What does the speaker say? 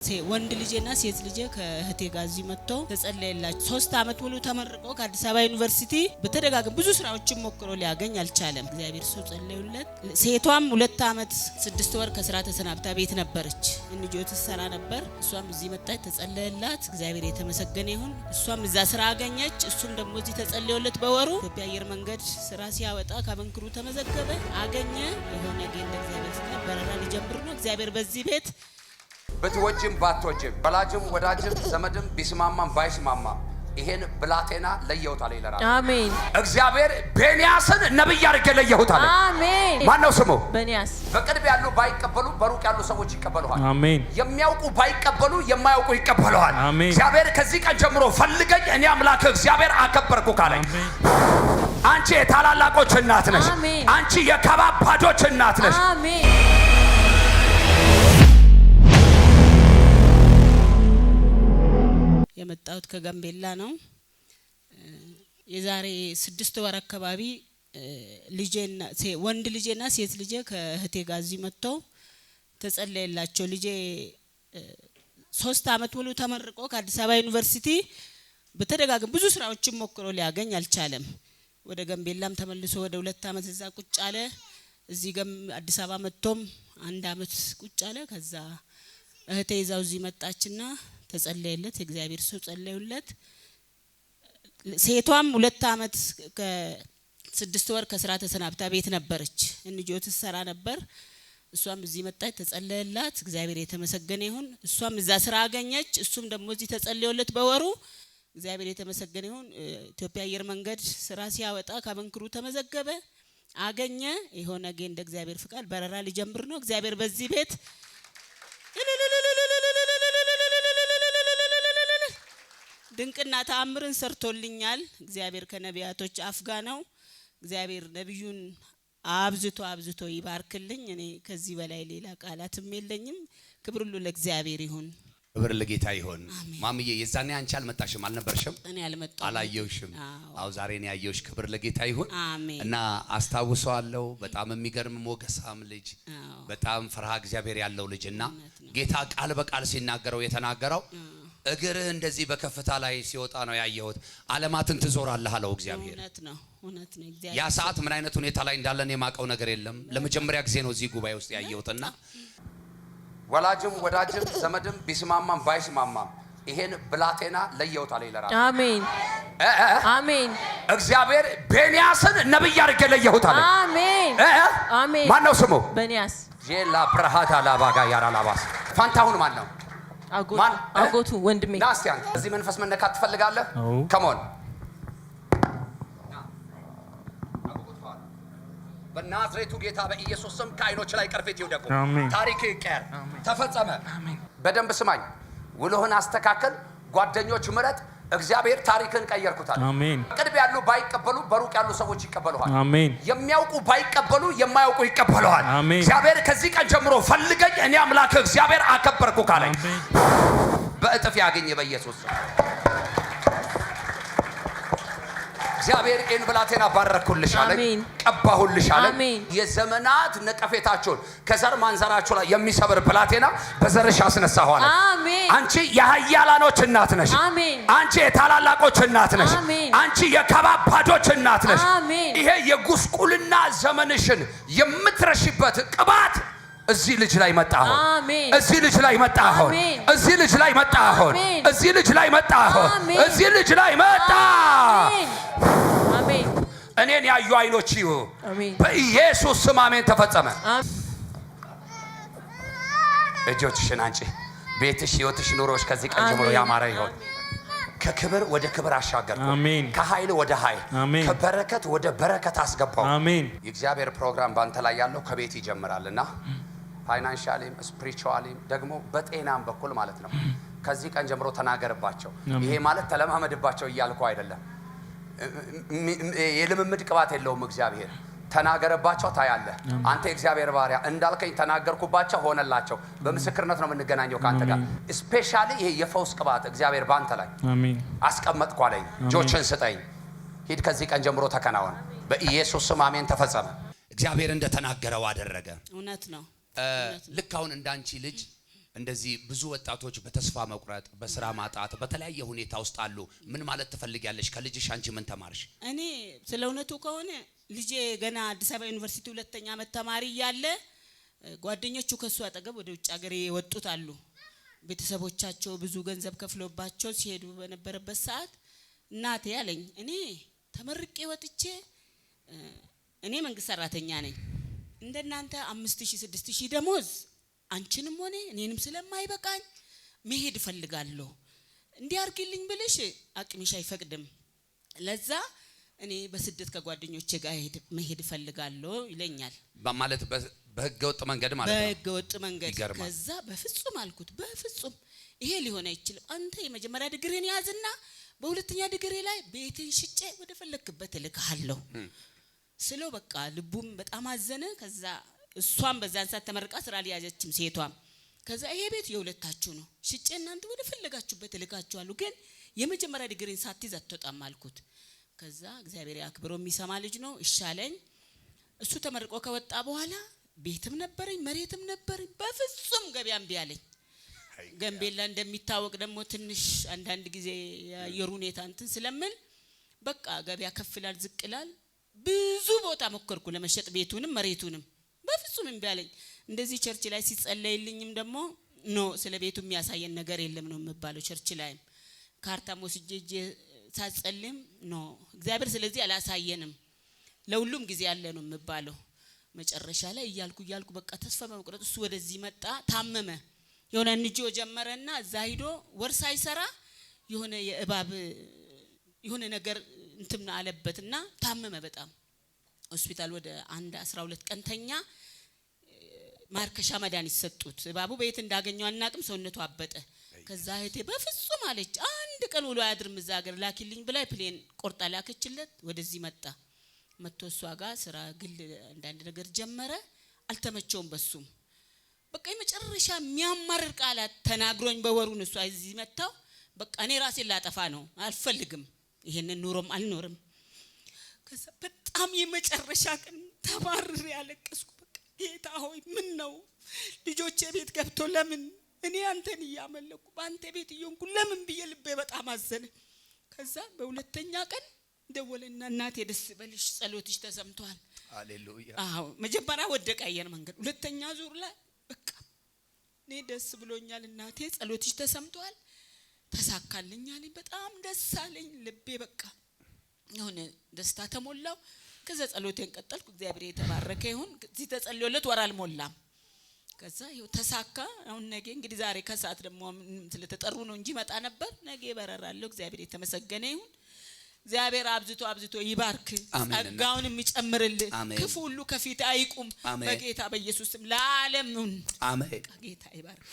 ወንድ ልጄና ሴት ልጄ ከእህቴ ጋር እዚህ መጥተው ተጸለየላቸው። 3 አመት ሙሉ ተመርቀው ከአዲስ አበባ ዩኒቨርሲቲ በተደጋጋሚ ብዙ ስራዎችን ሞክሮ ሊያገኝ አልቻለም። እግዚአብሔር ሰው ጸለዩለት። ሴቷም 2 አመት 6 ወር ከስራ ተሰናብታ ቤት ነበረች። እንጆ ትሰራ ነበር። እሷም እዚህ መጣች፣ ተጸለየላት። እግዚአብሔር የተመሰገነ ይሁን። እሷም እዛ ስራ አገኘች። እሱም ደግሞ እዚህ ተጸለየለት። በወሩ ኢትዮጵያ አየር መንገድ ስራ ሲያወጣ ከበንክሩ ተመዘገበ፣ አገኘ። የሆነ ጌንደ እግዚአብሔር ስለ በረራ ሊጀምር ነው። እግዚአብሔር በዚህ ቤት ብትወጅም ባትወጅም ወላጅም ወዳጅም ዘመድም ቢስማማም ባይስማማም ይሄን ብላቴና ለየውታል ይላል። አሜን። እግዚአብሔር ቤንያስን ነብይ አድርጌ ለየውታል። አሜን። ማን ነው ስሙ? ቤንያስ። በቅርብ ያሉ ባይቀበሉ በሩቅ ያሉ ሰዎች ይቀበሉሃል። አሜን። የሚያውቁ ባይቀበሉ የማያውቁ ይቀበሉሃል። አሜን። እግዚአብሔር ከዚህ ቀን ጀምሮ ፈልገኝ እኔ አምላክ እግዚአብሔር አከበርኩ ካለኝ አንቺ የታላላቆች እናት ነሽ። አንቺ የከባባዶች እናት ነሽ። አሜን። የመጣሁት ከጋምቤላ ነው። የዛሬ 6 ወር አካባቢ ወንድ ልጄና ሴት ልጄ ከእህቴ ጋር እዚህ መጥተው ተጸለየላቸው። ልጄ 3 አመት ሙሉ ተመርቆ ከአዲስ አበባ ዩኒቨርሲቲ በተደጋጋሚ ብዙ ስራዎችን ሞክሮ ሊያገኝ አልቻለም። ወደ ጋምቤላም ተመልሶ ወደ 2 አመት እዛ ቁጭ አለ። እዚህ አዲስ አበባ መጥቶም 1 አመት ቁጭ አለ። ከዛ እህቴ ይዛው እዚህ መጣችና ተጸለየለት። እግዚአብሔር ሰው ጸለዩለት። ሴቷም 2 አመት ከ6 ወር ከስራ ተሰናብታ ቤት ነበረች። እንጆ ትሰራ ነበር። እሷም እዚህ መጣች፣ ተጸለየላት። እግዚአብሔር የተመሰገነ ይሁን። እሷም እዛ ስራ አገኘች። እሱም ደግሞ እዚህ ተጸለየለት። በወሩ እግዚአብሔር የተመሰገነ ይሁን። ኢትዮጵያ አየር መንገድ ስራ ሲያወጣ ከበንክሩ ተመዘገበ፣ አገኘ። የሆነ ጌንደ እግዚአብሔር ፍቃድ በረራ ሊጀምር ነው። እግዚአብሔር በዚህ ቤት ድንቅና ተአምርን ሰርቶልኛል። እግዚአብሔር ከነቢያቶች አፍጋ ነው። እግዚአብሔር ነብዩን አብዝቶ ይባርክልኝ። እኔ ከዚህ በላይ ሌላ ቃላትም የለኝም። ክብር ሁሉ ለእግዚአብሔር ይሁን። ክብር ለጌታ ይሁን። ማምዬ የዛኔ አንቺ አልመጣሽም አልነበርሽም? እኔ አልመጣሁም፣ አላየሁሽም። አዎ ዛሬ ነው ያየሁሽ። ክብር ለጌታ ይሁን። አሜን። እና አስታውሰዋለሁ። በጣም የሚገርም ሞገሳም ልጅ፣ በጣም ፍርሃ እግዚአብሔር ያለው ልጅና ጌታ ቃል በቃል ሲናገረው የተናገረው እግርህ እንደዚህ በከፍታ ላይ ሲወጣ ነው ያየሁት። ዓለማትን ትዞራለህ አለው እግዚአብሔር። እውነት ነው እግዚአብሔር። ያ ሰዓት ምን አይነት ሁኔታ ላይ እንዳለን የማውቀው ነገር የለም። ለመጀመሪያ ጊዜ ነው እዚህ ጉባኤ ውስጥ ያየሁትና ወላጅም ወዳጅም ዘመድም ቢስማማም ባይስማማም ይሄን ብላቴና ለየውታል ይላል። አሜን። አሜን። እግዚአብሔር ቤንያስን ነብይ አድርጌ ለየውታል። አሜን። አሜን። ማን ነው ስሙ? ቤንያስ። ጄላ ብርሃታ ላባጋ ያራላባስ ፋንታሁን ማን ነው? አጎቱ ወንድሜ። ናስቲያን እዚህ መንፈስ መነካት ትፈልጋለህ? ከሞን በናዝሬቱ ጌታ በኢየሱስ ስም ከዓይኖች ላይ ቅርፊት ይውደቁ። ታሪክ ይቀር፣ ተፈጸመ። በደንብ ስማኝ። ውሎህን አስተካከል። ጓደኞች ምረጥ። እግዚአብሔር ታሪክን ቀየርኩታል። አሜን። ቅርብ ያሉ ባይቀበሉ በሩቅ ያሉ ሰዎች ይቀበሉሃል። አሜን። የሚያውቁ ባይቀበሉ የማያውቁ ይቀበሉሃል። እግዚአብሔር ከዚህ ቀን ጀምሮ ፈልገኝ እኔ አምላክ እግዚአብሔር አከበርኩ ካለኝ በእጥፍ ያገኘ በኢየሱስ እግዚአብሔር ይህን ብላቴና ባረኩልሽ አለኝ፣ ቀባሁልሽ አለኝ። የዘመናት ነቀፌታችሁን ከዘር ማንዘራችሁ ላይ የሚሰብር ብላቴና በዘርሽ አስነሳሁ አለኝ። አንቺ የኃያላኖች እናት ነሽ። አንቺ የታላላቆች እናት ነሽ። አንቺ የከባባዶች እናት ነሽ። ይሄ የጉስቁልና ዘመንሽን የምትረሽበት ቅባት እዚህ ልጅ ላይ መጣ። እዚህ ልጅ ላይ መጣ። እዚህ ልጅ ላይ መጣ። እዚህ ልጅ ላይ መጣ። እዚህ ልጅ ላይ መጣ። አሜን። እኔን ያዩ አይኖች በኢየሱስ ስም አሜን። ተፈጸመ። እጆችሽን አንቺ። ቤትሽ፣ ህይወትሽ፣ ኑሮሽ ከዚህ ቀን ጀምሮ ያማረ ይሆን። ከክብር ወደ ክብር አሻገርኩ። ከኃይል ወደ ኃይል፣ ከበረከት ወደ በረከት አስገባው። የእግዚአብሔር ፕሮግራም ባንተ ላይ ያለው ከቤት ይጀምራልና ፋይናንሻሊም ስፒሪቹዋሊም ደግሞ በጤናም በኩል ማለት ነው። ከዚህ ቀን ጀምሮ ተናገርባቸው። ይሄ ማለት ተለማመድባቸው እያልኩ አይደለም። የልምምድ ቅባት የለውም እግዚአብሔር። ተናገርባቸው፣ ታያለህ። አንተ የእግዚአብሔር ባሪያ እንዳልከኝ ተናገርኩባቸው፣ ሆነላቸው። በምስክርነት ነው የምንገናኘው ካንተ ጋር። ስፔሻሊ ይሄ የፈውስ ቅባት እግዚአብሔር ባንተ ላይ አስቀመጥኩ አለኝ። እጆችን ስጠኝ፣ ሂድ፣ ከዚህ ቀን ጀምሮ ተከናወን። በኢየሱስ ስም አሜን። ተፈጸመ። እግዚአብሔር እንደተናገረው አደረገ። እውነት ነው። ልክ አሁን እንዳንቺ ልጅ እንደዚህ ብዙ ወጣቶች በተስፋ መቁረጥ በስራ ማጣት በተለያየ ሁኔታ ውስጥ አሉ። ምን ማለት ትፈልጊያለሽ? ከልጅሽ አንቺ ምን ተማርሽ? እኔ ስለ እውነቱ ከሆነ ልጄ ገና አዲስ አበባ ዩኒቨርሲቲ ሁለተኛ ዓመት ተማሪ እያለ ጓደኞቹ ከሱ አጠገብ ወደ ውጭ ሀገር የወጡት አሉ። ቤተሰቦቻቸው ብዙ ገንዘብ ከፍሎባቸው ሲሄዱ በነበረበት ሰዓት እናቴ አለኝ እኔ ተመርቄ ወጥቼ እኔ መንግስት ሰራተኛ ነኝ እንደናንተ 5000 6000 ደሞዝ አንቺንም ሆነ እኔንም ስለማይበቃኝ መሄድ ፈልጋለሁ እንዲያርግልኝ ብለሽ አቅምሽ አይፈቅድም ለዛ እኔ በስደት ከጓደኞቼ ጋር መሄድ ፈልጋለሁ ይለኛል ማለት በህገ ወጥ መንገድ ማለት ነው በህገ ወጥ መንገድ ከዛ በፍጹም አልኩት በፍጹም ይሄ ሊሆን አይችልም አንተ የመጀመሪያ ዲግሪን ያዝና በሁለተኛ ዲግሪ ላይ ቤትን ሽጬ ወደ ፈለክበት ልካለሁ ስለው በቃ ልቡም በጣም አዘነ ከዛ እሷም በዛን ሰዓት ተመርቃ ስራ ሊያዘችም ሴቷም ከዛ ይሄ ቤት የሁለታችሁ ነው ሽጬ እናንተ ወደ ፈለጋችሁበት ልካችኋለሁ ግን የመጀመሪያ ዲግሪን ሳትይዝ አትወጣም አልኩት ከዛ እግዚአብሔር ያክብሮ የሚሰማ ልጅ ነው ይሻለኝ እሱ ተመርቆ ከወጣ በኋላ ቤትም ነበረኝ መሬትም ነበረኝ በፍጹም ገበያም ቢያለኝ ገንቤላ እንደሚታወቅ ደግሞ ትንሽ አንዳንድ ጊዜ የአየር ሁኔታ እንትን ስለምን በቃ ገበያ ከፍላል ዝቅላል ብዙ ቦታ ሞከርኩ ለመሸጥ ቤቱንም መሬቱንም በፍጹም እንቢያለኝ እንደዚህ ቸርች ላይ ሲጸለይልኝም ደግሞ ኖ ስለ ቤቱ የሚያሳየን ነገር የለም ነው የምባለው ቸርች ላይም ካርታም ወስጄ ሳጸልም ኖ እግዚአብሔር ስለዚህ አላሳየንም ለሁሉም ጊዜ ያለ ነው የምባለው መጨረሻ ላይ እያልኩ በቃ ተስፋ በመቁረጥ እሱ ወደዚህ መጣ ታመመ የሆነ እንጆ ጀመረና እዛ ሄዶ ወር ሳይሰራ የሆነ የእባብ የሆነ ነገር እንትን አለበትና ታመመ በጣም ሆስፒታል ወደ 12 ቀን ተኛ ማርከሻ መድኃኒት ሰጡት እባቡ ቤት እንዳገኘው አናቅም ሰውነቱ አበጠ ከዛ እህቴ በፍጹም አለች አንድ ቀን ውሎ ያድርም እዛ ሀገር ላኪልኝ ብላ ፕሌን ቆርጣ ላከችለት ወደዚህ መጥቶ እሷ ጋር ስራ ግል አንዳንድ ነገር ጀመረ አልተመቸውም በሱም በቃ የመጨረሻ የሚያማርር ቃላት ተናግሮኝ በወሩን እሷ እዚህ መጣው በቃ እኔ ራሴን ላጠፋ ነው አልፈልግም ይሄንን ኑሮም አልኖርም ከዛ በጣም የመጨረሻ ቀን ተባርሬ ያለቀስኩ በቃ ጌታ ሆይ ምን ነው ልጆቼ ቤት ገብቶ ለምን እኔ አንተን ያመለኩ ባንተ ቤት ይሆንኩ ለምን ብዬ ልቤ በጣም አዘነ ከዛ በሁለተኛ ቀን ደወለና እናቴ ደስ በልሽ ጸሎትሽ ተሰምቷል ሃሌሉያ አዎ መጀመሪያ ወደቀ አየር መንገድ ሁለተኛ ዙር ላይ በቃ እኔ ደስ ብሎኛል እናቴ ጸሎትሽ ተሰምቷል ተሳካልኛል በጣም ደስ አለኝ ልቤ በቃ የሆነ ደስታ ተሞላው ከዛ ጸሎቴን ቀጠልኩ እግዚአብሔር የተባረከ ይሁን እዚህ ተጸልዮለት ወር አልሞላም ከዛ ይኸው ተሳካ አሁን ነገ እንግዲህ ዛሬ ከሰዓት ደግሞ ስለተጠሩ ነው እንጂ መጣ ነበር ነገ በረራለሁ እግዚአብሔር የተመሰገነ ይሁን እግዚአብሔር አብዝቶ ይባርክ ጸጋውን የሚጨምርልህ ክፉ ሁሉ ከፊት አይቁም በጌታ በኢየሱስ ስም ለዓለም አሜን ጌታ ይባርክ